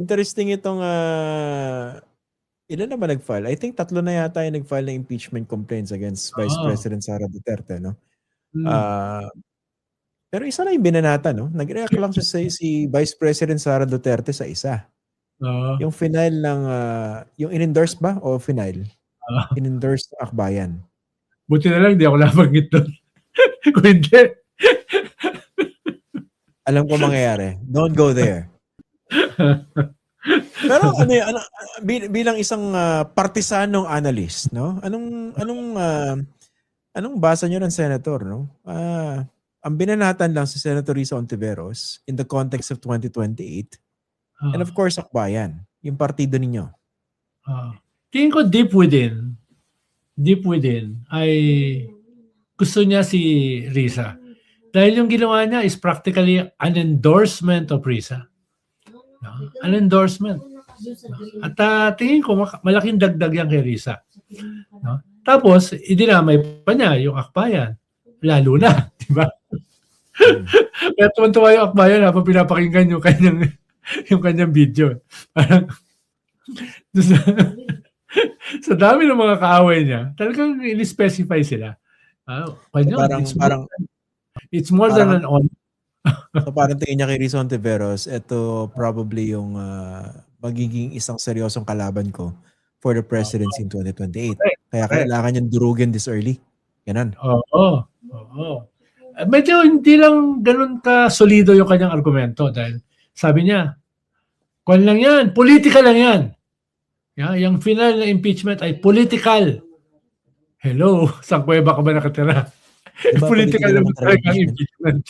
interesting itong ilan na ba nag-file? I think 3 na yata yung nag-file ng impeachment complaints against Vice President Sara Duterte, no? Pero isa na yung binanata, no? Nag-react lang si Vice President Sara Duterte sa isa. Yung final ng, yung in-endorse ba o final? In-endorse ng Akbayan. Buti na lang, di ako nabanggit doon. Kung hindi. Alam ko mangyayari. Don't go there. Pero bilang isang partisanong analyst, no? Anong basa niyo ng senator, no? Ang binanatan lang si Senator Risa Hontiveros in the context of 2028 and of course Akbayan, yung partido ninyo. Tingin ko deep within ay gusto niya si Risa. Dahil yung ginawa niya is practically an endorsement of Risa. No? An endorsement. At tingin ko malaking dagdag yan kay Risa. No? Tapos, idinamay pa niya yung Akbayan. Lalo na, di ba? Kaya tuwan-tuwa yung Akbayan habang pinapakinggan yung kanyang video. Parang, sa dami ng mga kaaway niya, talagang in-specify sila. It's more than an honor. So parang tingin niya kay Risa Hontiveros, ito probably yung magiging isang seryosong kalaban ko for the presidency in 2028. Kaya kailangan niyang durugin this early. Ganun. Oo. Medyo hindi lang ganun ka solido yung kanyang argumento dahil sabi niya, kwan lang yan, politika lang yan. Yung final na impeachment ay political. Hello, saan kuweba ka ba nakatira? Diba, political naman talaga ang impeachment.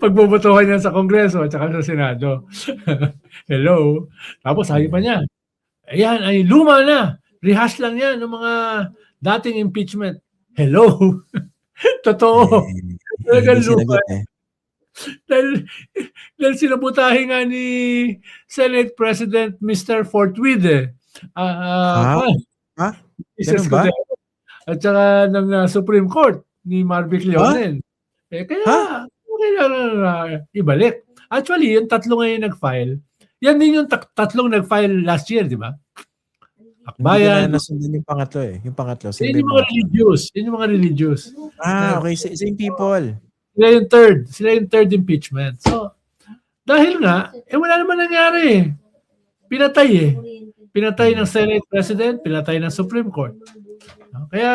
Pagbobotohan niya sa Kongreso at saka sa Senado. Hello. Tapos sabi pa niya, ayan ay luma na. Rehash lang yan ng mga dating impeachment. Hello. Totoo. Talagang luma. Dahil sinabutahin nga ni Senate President Mr. Fortwith. Ganun ba? At saka ng Supreme Court ni Marvick Leonen. Kaya ibalik. Actually, yung tatlo ngayon nag-file, yan din yung tatlong nag-file last year, di ba? Akbayan. Hindi ko na nasundan yung pangatlo eh. Yung pangatlo. Yun yung mga religious. Yun yung mga religious. Okay. Same people. Sila yung third impeachment. So, dahil nga, wala naman nangyari eh. Pinatay ng Senate President, pinatay ng Supreme Court. Kaya,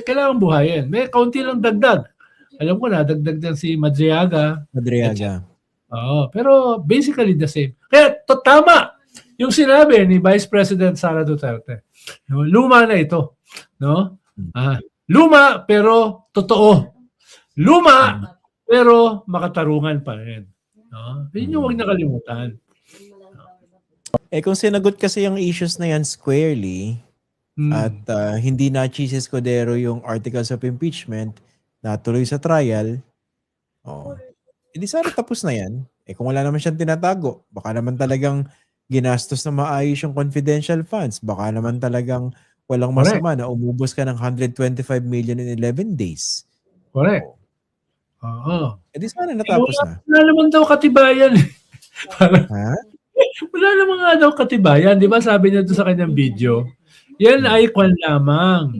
kailangan buhayin. May kaunti lang dagdag. Alam ko na, dagdag din si Madriaga. Pero basically the same. Kaya, tama yung sinabi ni Vice President Sara Duterte. No? Luma na ito. No? Luma, pero totoo. Luma, pero makatarungan pa rin. No? Yun yung huwag nakalimutan. Kung sinagot kasi yung issues na yan squarely, at hindi na Chis Escudero yung articles of impeachment natuloy sa trial, hindi sana tapos na yan. Kung wala naman siyang tinatago, baka naman talagang ginastos na maayos yung confidential funds. Baka naman talagang walang masama na umubos ka ng 125 million in 11 days. Correct. Di sana natapos na. Wala naman daw katibayan. Wala naman nga daw katibayan. Di ba sabi niya doon sa kanyang video? Yan ay kwan lamang.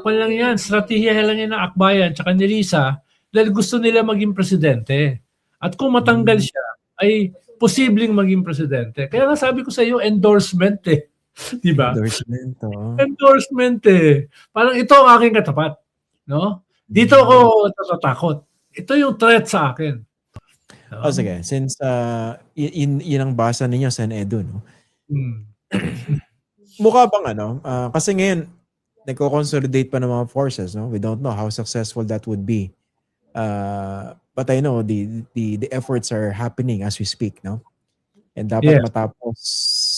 Kwan lang yan. Strategiya lang yan ng Akbayan tsaka ni Risa dahil gusto nila maging presidente. At kung matanggal siya, ay posibleng maging presidente. Kaya nga sabi ko sa iyo, endorsement eh. Di ba? Endorsement eh. Parang ito ang aking katapat. No? Dito ako natatakot. Ito yung threat sa akin. No? Sige. Since yun ang basa ninyo, Sen Edu, no? Mukha bang kasi ngayon, nagko-consolidate pa ng mga forces, no? We don't know how successful that would be. But I know the efforts are happening as we speak, no? And dapat matapos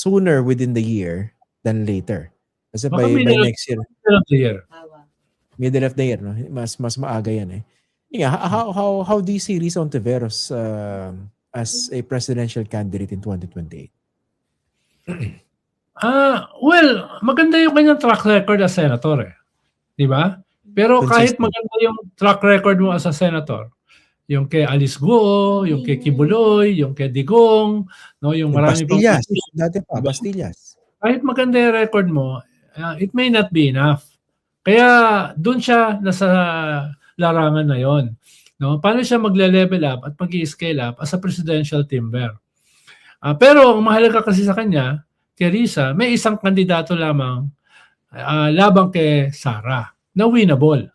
sooner within the year than later. Kasi by next year. Middle of the year, no? Mas maaga yan eh. How do you see Risa Hontiveros as a presidential candidate in 2028? Well, maganda yung kanyang track record as senator eh. Di ba? Pero kahit maganda yung track record mo as a senator, yung kay Alice Guo, yung kay Kibuloy, yung kay Digong, no, yung Yung marami pang Pastillas. politician, Dati pa, diba? Pastillas. Kahit maganda yung record mo, it may not be enough. Kaya doon siya nasa larangan na yon. No? Paano siya magle-level up at mag-i-scale up as a presidential timber? Pero ang mahalaga kasi sa kanya, kay Risa, may isang kandidato lamang labang kay Sara na winnable.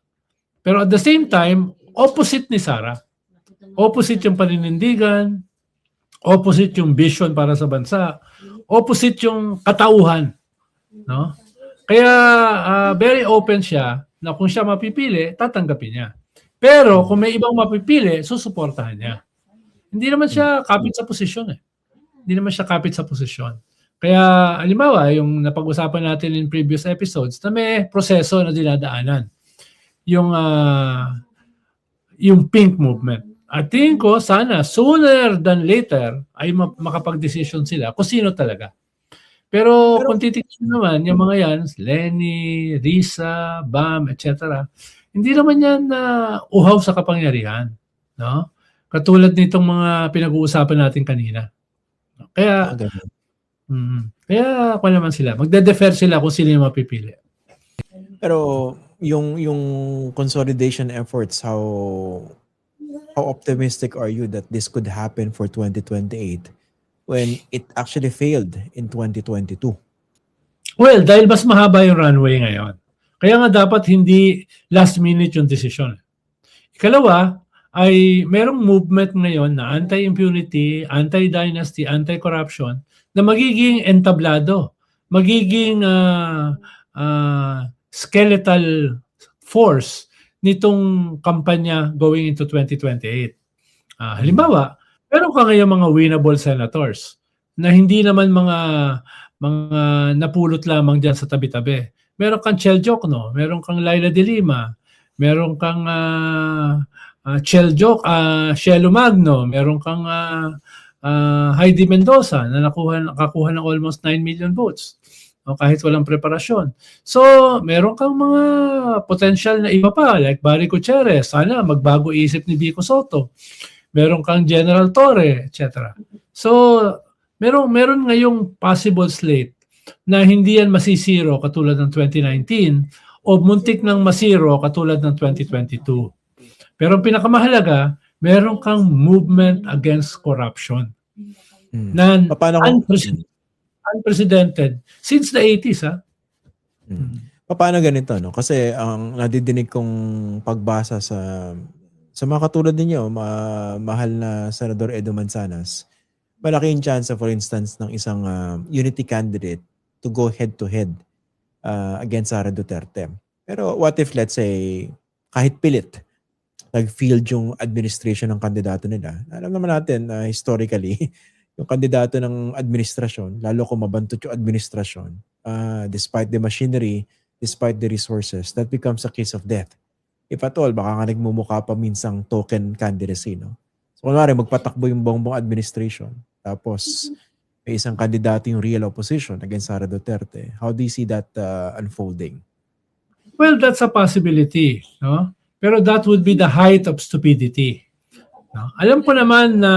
Pero at the same time, opposite ni Sara. Opposite yung paninindigan, opposite yung vision para sa bansa, opposite yung katauhan. No? Kaya very open siya na kung siya mapipili, tatanggapin niya. Pero kung may ibang mapipili, susuportahan niya. Hindi naman siya kapit sa posisyon eh. Hindi naman siya kapit sa posisyon. Kaya, halimbawa, yung napag-usapan natin in previous episodes na may proseso na dinadaanan. Yung pink movement. At tingin ko, sana, sooner than later, ay makapag-decision sila kung sino talaga. Pero kung titignan naman, yung mga yan, Lenny, Risa, Bam, etc., hindi naman yan uhaw sa kapangyarihan. No? Katulad nitong mga pinag-uusapan natin kanina. Kaya, kaya ako naman sila. Magde-defer sila kung sino yung mapipili. Pero yung consolidation efforts, how optimistic are you that this could happen for 2028 when it actually failed in 2022? Well, dahil mas mahaba yung runway ngayon. Kaya nga dapat hindi last minute yung decision. Ikalawa, ay merong movement ngayon na anti-impunity, anti-dynasty, anti-corruption na magiging entablado, magiging skeletal force nitong kampanya going into 2028. Halimbawa, meron ka ngayon mga winnable senators na hindi naman mga napulot lamang dyan sa tabi-tabi. Meron kang Chel Jokno, meron kang Laila de Lima, meron kang Shelo Magno, meron kang Heidi Mendoza na nakakuha ng almost 9 million votes. No, kahit walang preparasyon. So, meron kang mga potential na iba pa, like Barry Gutierrez, sana magbago isip ni Vico Soto. Meron kang General Torre, etc. So, meron ngayong possible slate na hindi yan masisiro katulad ng 2019 o muntik ng masiro katulad ng 2022. Pero ang pinakamahalaga, meron kang movement against corruption na unprecedented since the 80s. Paano ganito, no? Kasi ang nadidinig kong pagbasa sa mga katulad ninyo, mahal na Senador Edo Manzanas, malaki yung chance, for instance, ng isang unity candidate to go head-to-head against Sara Duterte. Pero what if, let's say, kahit pilit, nag-field yung administration ng kandidato nila? Alam naman natin, historically, yung kandidato ng administrasyon, lalo kung mabantot yung administrasyon, despite the machinery, despite the resources, that becomes a case of death. If at all, baka nga nagmumukha pa minsang token candidacy, no? So, kunwari, magpatakbo yung buong administration, tapos may isang kandidato yung real opposition against Sara Duterte. How do you see that unfolding? Well, that's a possibility, no? Pero that would be the height of stupidity. No? Alam ko naman na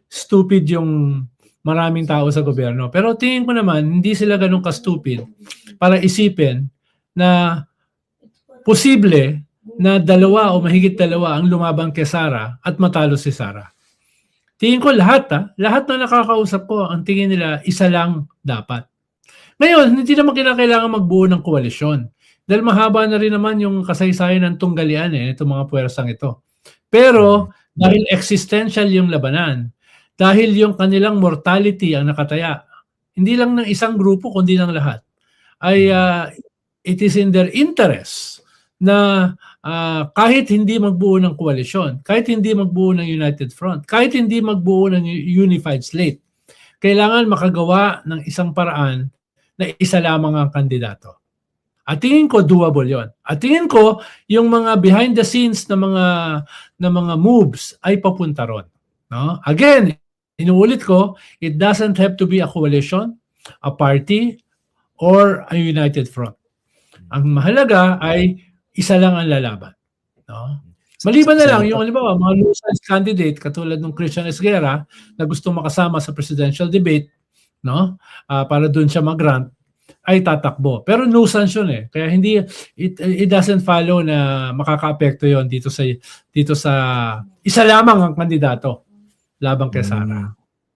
stupid yung maraming tao sa gobyerno. Pero tingin ko naman, hindi sila ganun ka-stupid para isipin na posible na dalawa o mahigit dalawa ang lumabang kay Sara at matalo si Sara. Tingin ko lahat na nakakausap ko, ang tingin nila, isa lang dapat. Ngayon, hindi naman kinakailangan magbuo ng koalisyon. Dahil mahaba na rin naman yung kasaysayan ng tunggalian itong mga puwersang ito. Pero dahil existential yung labanan, dahil yung kanilang mortality ang nakataya, hindi lang ng isang grupo kundi ng lahat, ay it is in their interest na kahit hindi magbuo ng koalisyon, kahit hindi magbuo ng United Front, kahit hindi magbuo ng unified slate, kailangan makagawa ng isang paraan na isa lamang ang kandidato. At tingin ko doable 'yon. At tingin ko yung mga behind the scenes na mga moves ay papunta ron, no? Again, inuulit ko, it doesn't have to be a coalition, a party, or a united front. Ang mahalaga ay isa lang ang lalaban, no? Maliban na lang Senator. yung halimbawa mga nuisance candidate katulad ng Christian Esguerra na gustong makasama sa presidential debate, no? Para doon siya mag-grant ay tatakbo. Pero nuisance yun eh. Kaya hindi it doesn't follow na makakaapekto yon dito sa isa lamang ang kandidato labang kay Sara.